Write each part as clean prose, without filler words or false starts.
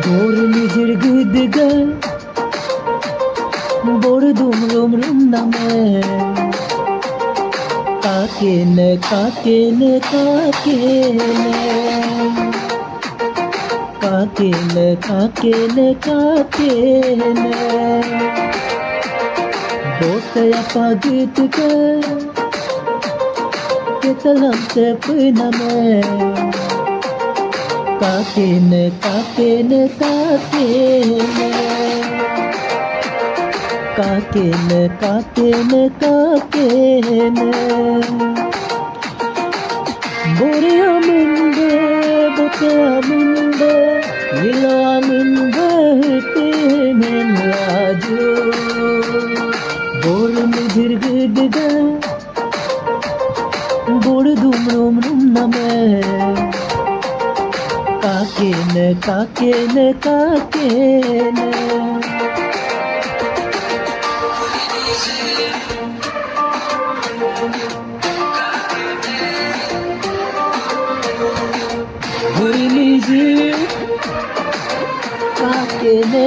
নিজের গিদগা বড় দুম রুম রুম নামে কাকে নে কাকে নে কাকে নে কাকে নে কাকে নে কাকে নে बोतया पागित के कितलम से पीना में काके ने काके ने काके ने काके ने काके ने काके ने बोरे अमिंदे बोते अमिंदे नीला अमिंदे ते में लाजो बोर निधिर गिदगा बोर दुम रोम रुम नमे काके ने काके ने काके ने बोरी निजी काके ने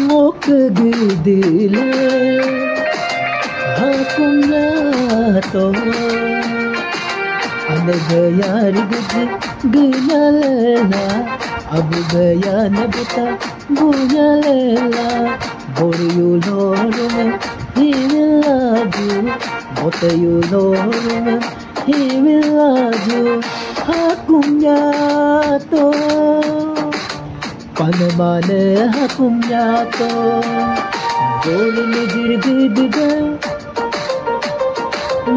Ngok gidile hakumya to ab gaya rigd gyalela ab gaya nabta guyalela boru lorum he will love you botayu lorum he will love you hakumya to panmane hakumya to bol nijir gidga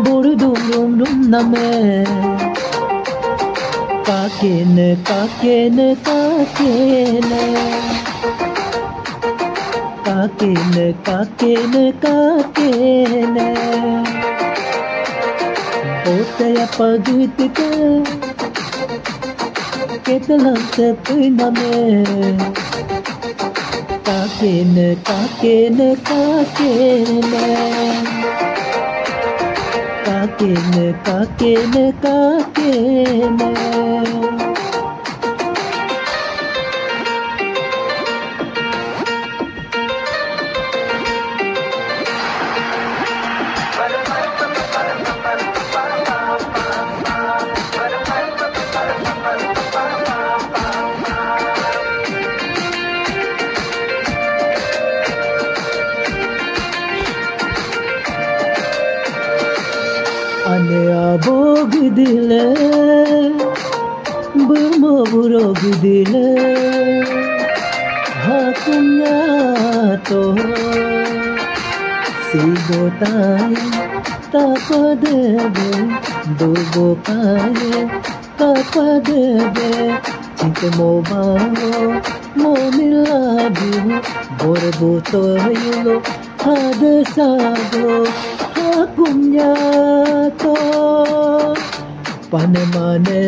bor dum dum name काके ने काके ने काके ने काके ने काके ने काके ने बोतया पगित के कितलम से पीना में काके ने काके ने काके ने काके ने काके ने काके ने ane abog dile burmo burog dile hakumya to sigotai tapadebe dogo kaye tapadebe chinte mobao moniladu borbo to yulo hade sago hakumya to panmane